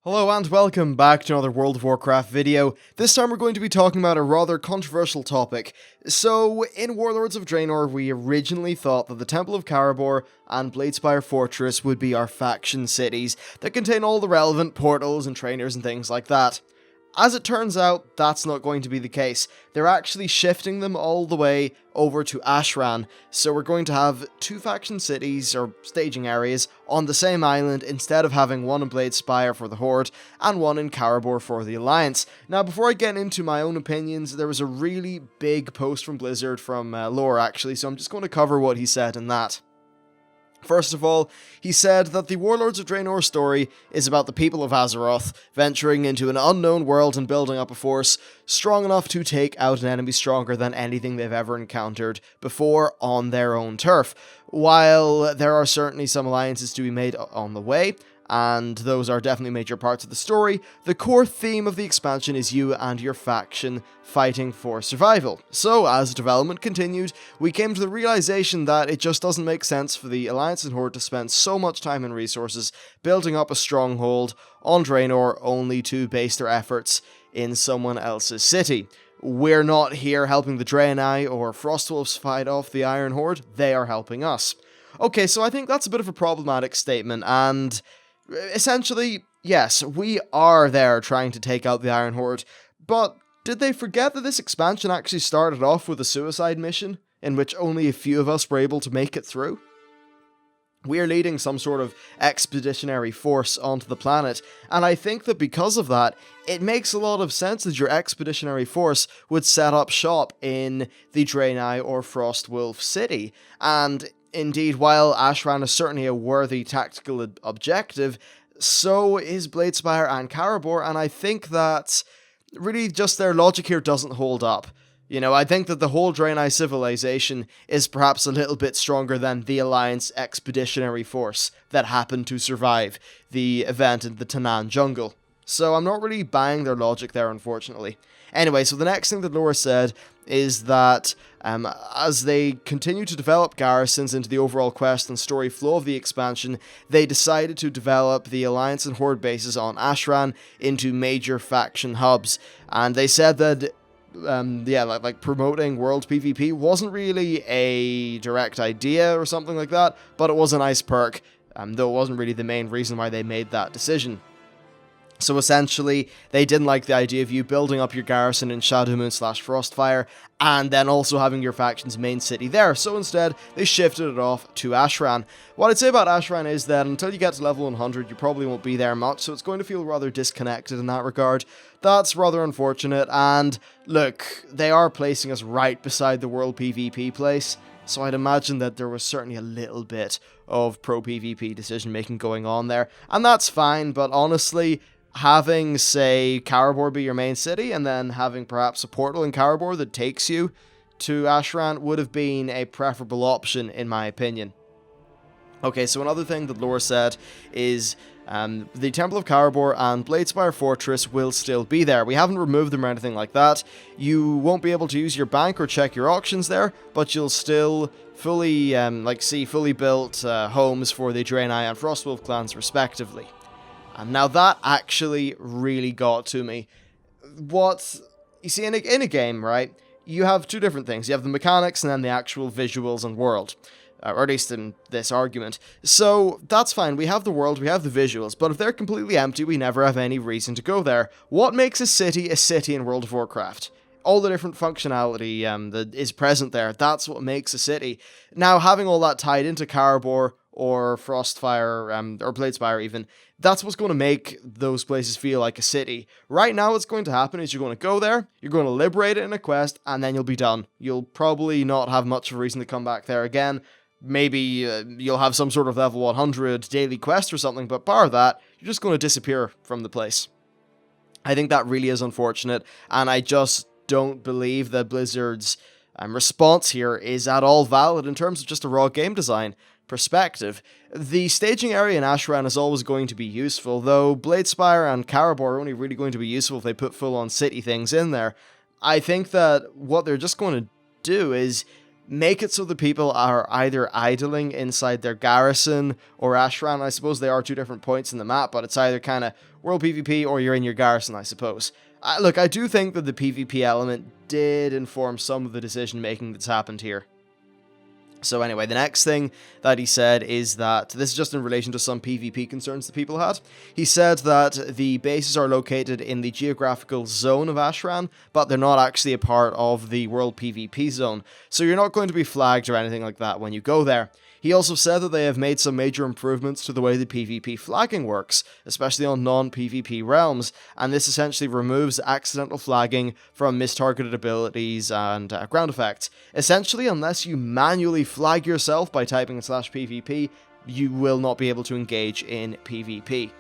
Hello and welcome back to another World of Warcraft video. This time we're going to be talking about a rather controversial topic. So, in Warlords of Draenor, we originally thought that the Temple of Karabor and Bladespire Fortress would be our faction cities that contain all the relevant portals and trainers and things like that. As it turns out, that's not going to be the case. They're actually shifting them all the way over to Ashran, so we're going to have two faction cities, or staging areas, on the same island instead of having one in Bladespire for the Horde and one in Karabor for the Alliance. Now, before I get into my own opinions, there was a really big post from Blizzard from Lore actually, so I'm just going to cover what he said in that. First of all, he said that the Warlords of Draenor story is about the people of Azeroth venturing into an unknown world and building up a force strong enough to take out an enemy stronger than anything they've ever encountered before on their own turf. While there are certainly some alliances to be made on the way, and those are definitely major parts of the story, the core theme of the expansion is you and your faction fighting for survival. So, as development continued, we came to the realization that it just doesn't make sense for the Alliance and Horde to spend so much time and resources building up a stronghold on Draenor only to base their efforts in someone else's city. We're not here helping the Draenei or Frostwolves fight off the Iron Horde, they are helping us. Okay, so I think that's a bit of a problematic statement, and essentially, yes, we are there trying to take out the Iron Horde, but did they forget that this expansion actually started off with a suicide mission, in which only a few of us were able to make it through? We're leading some sort of expeditionary force onto the planet, and I think that because of that, it makes a lot of sense that your expeditionary force would set up shop in the Draenei or Frostwolf city, and indeed, while Ashran is certainly a worthy tactical objective, so is Bladespire and Karabor, and I think that really just their logic here doesn't hold up. You know, I think that the whole Draenei civilization is perhaps a little bit stronger than the Alliance expeditionary force that happened to survive the event in the Tanaan jungle. So I'm not really buying their logic there, unfortunately. Anyway, so the next thing that Laura said is that as they continue to develop garrisons into the overall quest and story flow of the expansion, they decided to develop the Alliance and Horde bases on Ashran into major faction hubs. And they said that like promoting world PvP wasn't really a direct idea or something like that, but it was a nice perk, though it wasn't really the main reason why they made that decision. So essentially, they didn't like the idea of you building up your garrison in Shadowmoon/Frostfire, and then also having your faction's main city there, so instead, they shifted it off to Ashran. What I'd say about Ashran is that until you get to level 100, you probably won't be there much, so it's going to feel rather disconnected in that regard. That's rather unfortunate, and look, they are placing us right beside the world PvP place, so I'd imagine that there was certainly a little bit of pro-PvP decision-making going on there, and that's fine, but honestly, having, say, Karabor be your main city, and then having perhaps a portal in Karabor that takes you to Ashran would have been a preferable option, in my opinion. Okay, so another thing that Laura said is the Temple of Karabor and Bladespire Fortress will still be there. We haven't removed them or anything like that. You won't be able to use your bank or check your auctions there, but you'll still fully, see fully built homes for the Draenei and Frostwolf clans respectively. And now that actually really got to me. What, you see, in a game, right, you have two different things. You have the mechanics and then the actual visuals and world. Or at least in this argument. So, that's fine, we have the world, we have the visuals, but if they're completely empty, we never have any reason to go there. What makes a city in World of Warcraft? All the different functionality that is present there, that's what makes a city. Now, having all that tied into Karabor, or Frostfire, or Bladespire even, that's what's going to make those places feel like a city. Right now what's going to happen is you're going to go there, you're going to liberate it in a quest, and then you'll be done. You'll probably not have much of a reason to come back there again. Maybe you'll have some sort of level 100 daily quest or something, but bar that, you're just going to disappear from the place. I think that really is unfortunate, and I just don't believe that Blizzard's response here is at all valid in terms of just a raw game design perspective. The staging area in Ashran is always going to be useful, though Bladespire and Karabor are only really going to be useful if they put full-on city things in there. I think that what they're just going to do is make it so the people are either idling inside their garrison or Ashran. I suppose they are two different points in the map, but it's either kind of world PvP or you're in your garrison, I suppose. Look, I do think that the PvP element did inform some of the decision making that's happened here. So anyway, the next thing that he said is that, this is just in relation to some PvP concerns that people had, he said that the bases are located in the geographical zone of Ashran, but they're not actually a part of the world PvP zone, so you're not going to be flagged or anything like that when you go there. He also said that they have made some major improvements to the way the PvP flagging works, especially on non-PvP realms, and this essentially removes accidental flagging from mistargeted abilities and ground effects. Essentially, unless you manually flag yourself by typing /PvP, you will not be able to engage in PvP.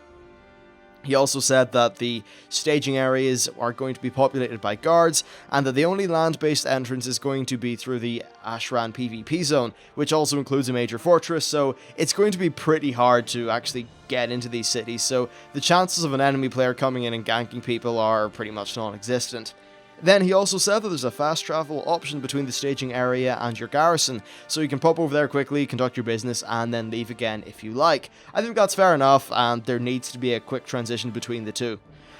He also said that the staging areas are going to be populated by guards, and that the only land-based entrance is going to be through the Ashran PvP zone, which also includes a major fortress, so it's going to be pretty hard to actually get into these cities, so the chances of an enemy player coming in and ganking people are pretty much non-existent. Then he also said that there's a fast travel option between the staging area and your garrison, so you can pop over there quickly, conduct your business, and then leave again if you like. I think that's fair enough, and there needs to be a quick transition between the two.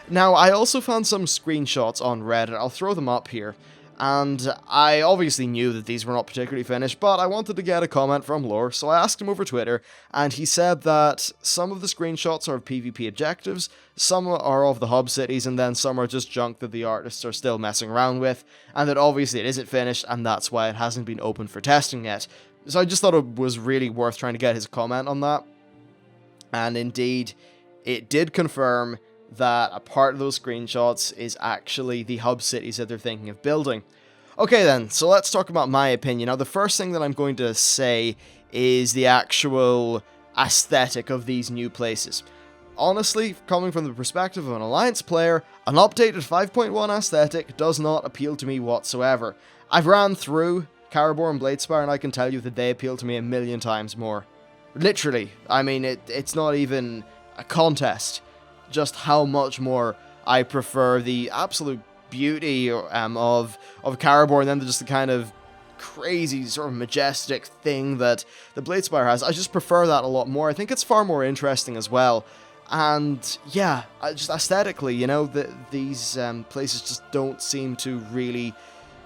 Now, I also found some screenshots on Reddit, I'll throw them up here, and I obviously knew that these were not particularly finished, but I wanted to get a comment from Lore, so I asked him over Twitter, and he said that some of the screenshots are of PvP objectives, some are of the hub cities, and then some are just junk that the artists are still messing around with, and that obviously it isn't finished, and that's why it hasn't been open for testing yet. So I just thought it was really worth trying to get his comment on that, and indeed, it did confirm that a part of those screenshots is actually the hub cities that they're thinking of building. Okay then, so let's talk about my opinion. Now the first thing that I'm going to say is the actual aesthetic of these new places. Honestly, coming from the perspective of an Alliance player, an updated 5.1 aesthetic does not appeal to me whatsoever. I've ran through Karabor and Bladespire and I can tell you that they appeal to me a million times more. Literally, I mean, it's not even a contest. Just how much more I prefer the absolute beauty of Karabor, and then just the kind of crazy sort of majestic thing that the Bladespire has. I just prefer that a lot more. I think it's far more interesting as well. And yeah, just aesthetically, you know, these places just don't seem to really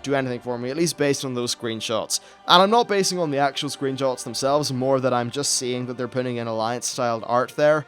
do anything for me, at least based on those screenshots. And I'm not basing on the actual screenshots themselves, more that I'm just seeing that they're putting in Alliance-styled art there.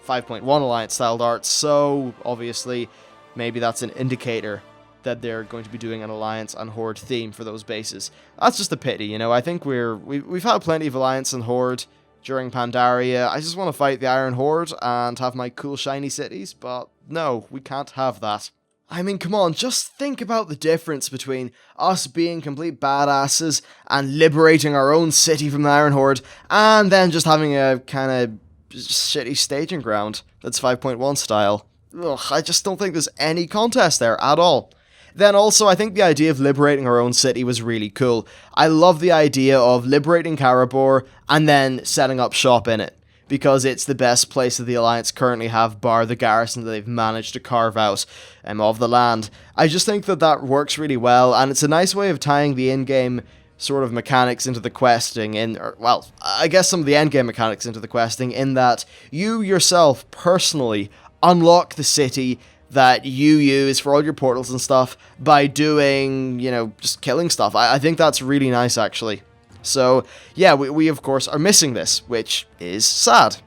5.1 Alliance-styled art, so obviously maybe that's an indicator that they're going to be doing an Alliance and Horde theme for those bases. That's just a pity, you know. I think we've had plenty of Alliance and Horde during Pandaria. I just want to fight the Iron Horde and have my cool shiny cities, but no, we can't have that. I mean, come on, just think about the difference between us being complete badasses and liberating our own city from the Iron Horde, and then just having a kind of shitty staging ground that's 5.1 style. Ugh, I just don't think there's any contest there at all. Then also, I think the idea of liberating our own city was really cool. I love the idea of liberating Karabor and then setting up shop in it, because it's the best place that the Alliance currently have, bar the garrison that they've managed to carve out of the land. I just think that that works really well, and it's a nice way of tying the in-game sort of mechanics into the questing, well, I guess some of the endgame mechanics into the questing, in that you yourself personally unlock the city that you use for all your portals and stuff by doing, you know, just killing stuff. I think that's really nice, actually. So, yeah, we of course are missing this, which is sad.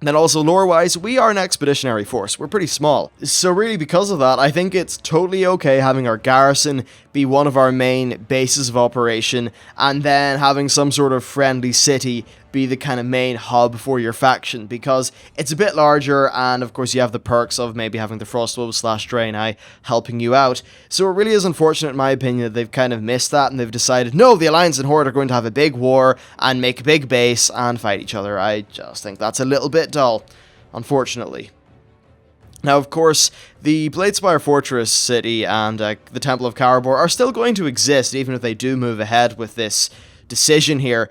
Then also, lore-wise, we are an expeditionary force. We're pretty small. So really, because of that, I think it's totally okay having our garrison be one of our main bases of operation, and then having some sort of friendly city be the kind of main hub for your faction, because it's a bit larger, and of course you have the perks of maybe having the Frostwolves / Draenor helping you out. So it really is unfortunate, in my opinion, that they've kind of missed that, and they've decided, no, the Alliance and Horde are going to have a big war, and make a big base, and fight each other. I just think that's a little bit dull, unfortunately. Now, of course, the Bladespire Fortress City and the Temple of Karabor are still going to exist, even if they do move ahead with this decision here,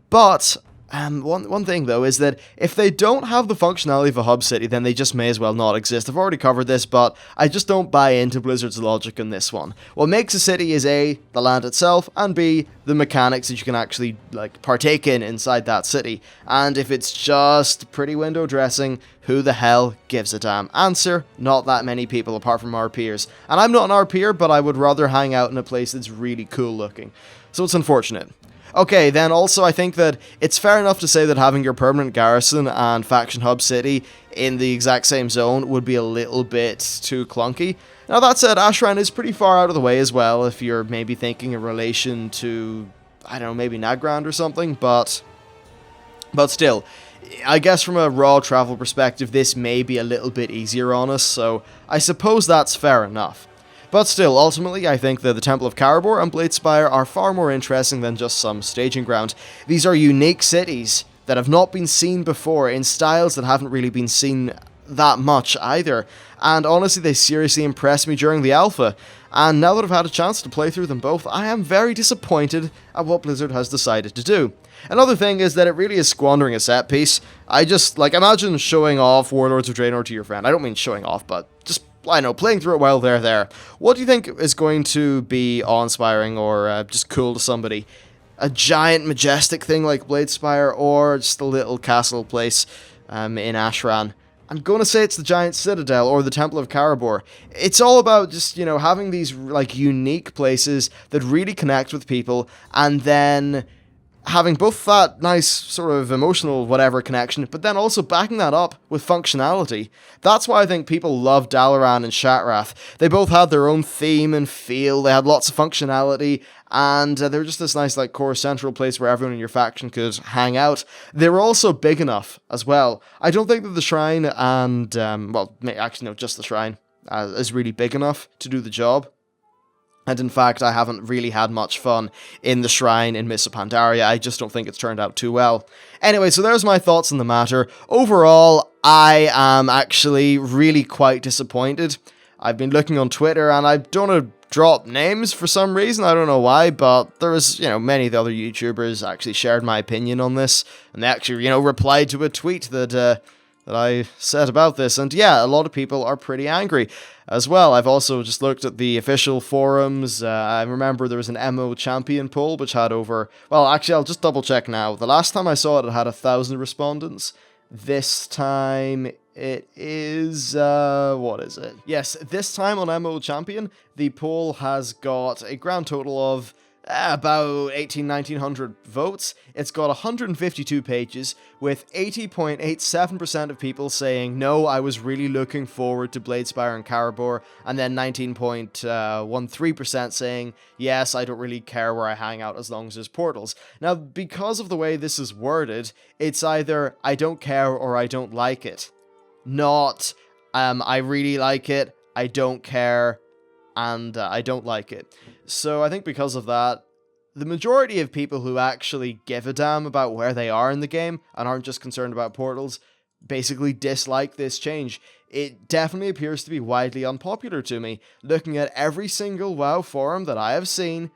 but One thing, though, is that if they don't have the functionality of a hub city, then they just may as well not exist. I've already covered this, but I just don't buy into Blizzard's logic on this one. What makes a city is A, the land itself, and B, the mechanics that you can actually, partake in inside that city. And if it's just pretty window dressing, who the hell gives a damn? Answer, not that many people apart from our peers. And I'm not an RPer, but I would rather hang out in a place that's really cool looking. So it's unfortunate. Okay, then also I think that it's fair enough to say that having your permanent garrison and faction hub city in the exact same zone would be a little bit too clunky. Now that said, Ashran is pretty far out of the way as well if you're maybe thinking in relation to, I don't know, maybe Nagrand or something, but still, I guess from a raw travel perspective this may be a little bit easier on us, so I suppose that's fair enough. But still, ultimately, I think that the Temple of Karabor and Bladespire are far more interesting than just some staging ground. These are unique cities that have not been seen before, in styles that haven't really been seen that much either. And honestly, they seriously impressed me during the alpha. And now that I've had a chance to play through them both, I am very disappointed at what Blizzard has decided to do. Another thing is that it really is squandering a set piece. I just, imagine showing off Warlords of Draenor to your friend. I don't mean showing off, but just, I know, playing through it while they're there. What do you think is going to be awe-inspiring or just cool to somebody? A giant, majestic thing like Bladespire, or just a little castle place in Ashran? I'm going to say it's the Giant Citadel or the Temple of Karabor. It's all about just, having these, unique places that really connect with people, and then having both that nice sort of emotional whatever connection, but then also backing that up with functionality. That's why I think people love Dalaran and Shatrath. They both had their own theme and feel, they had lots of functionality, and they were just this nice core central place where everyone in your faction could hang out. They were also big enough as well. I don't think that the shrine and, just the shrine is really big enough to do the job. And in fact, I haven't really had much fun in the shrine in Mists of Pandaria. I just don't think it's turned out too well. Anyway, so there's my thoughts on the matter. Overall, I am actually really quite disappointed. I've been looking on Twitter, and I don't want to drop names for some reason. I don't know why, but there was, many of the other YouTubers actually shared my opinion on this, and they actually, replied to a tweet that I said about this, and yeah, a lot of people are pretty angry as well. I've also just looked at the official forums. I remember there was an MO champion poll which had over, well, actually I'll just double check now. The last time I saw it, it had 1,000 respondents. This time it is, what is it? Yes, this time on MO champion, the poll has got a grand total of about 1900 votes. It's got 152 pages, with 80.87% of people saying, no, I was really looking forward to Bladespire and Karabor, and then 19.13% saying, yes, I don't really care where I hang out as long as there's portals. Now, because of the way this is worded, it's either I don't care or I don't like it. Not, I really like it, I don't care, and I don't like it. So I think because of that, the majority of people who actually give a damn about where they are in the game and aren't just concerned about portals basically dislike this change. It definitely appears to be widely unpopular to me. Looking at every single WoW forum that I have seen,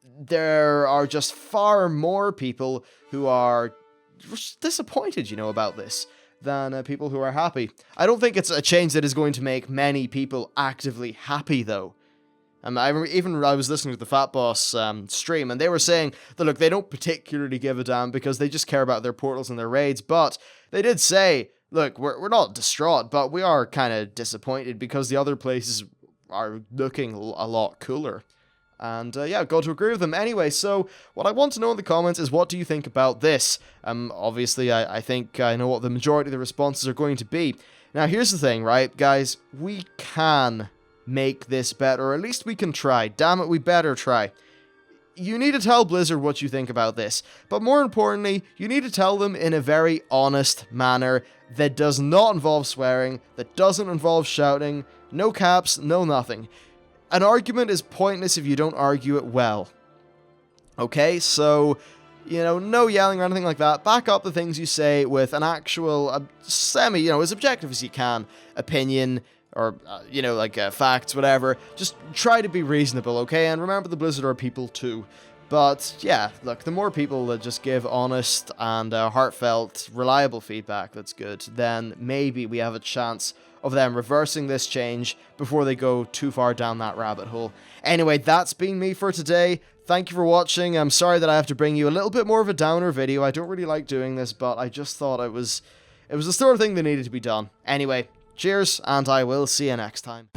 there are just far more people who are disappointed, about this, than people who are happy. I don't think it's a change that is going to make many people actively happy, though. I was listening to the Fat Boss stream, and they were saying that, look, they don't particularly give a damn because they just care about their portals and their raids, but they did say, look, we're not distraught, but we are kind of disappointed because the other places are looking a lot cooler. And yeah, got to agree with them. Anyway, so what I want to know in the comments is, what do you think about this? Obviously, I think I know what the majority of the responses are going to be. Now, here's the thing, right, guys? We can make this better, or at least we can try. Damn it, we better try. You need to tell Blizzard what you think about this, but more importantly, you need to tell them in a very honest manner that does not involve swearing, that doesn't involve shouting, no caps, no nothing. An argument is pointless if you don't argue it well. Okay, so, no yelling or anything like that. Back up the things you say with an actual, semi, as objective as you can, opinion, or, facts, whatever. Just try to be reasonable, okay? And remember, the Blizzard are people too. But yeah, look, the more people that just give honest and heartfelt, reliable feedback that's good, then maybe we have a chance of them reversing this change before they go too far down that rabbit hole. Anyway, that's been me for today. Thank you for watching. I'm sorry that I have to bring you a little bit more of a downer video. I don't really like doing this, but I just thought it was the sort of thing that needed to be done. Anyway, cheers, and I will see you next time.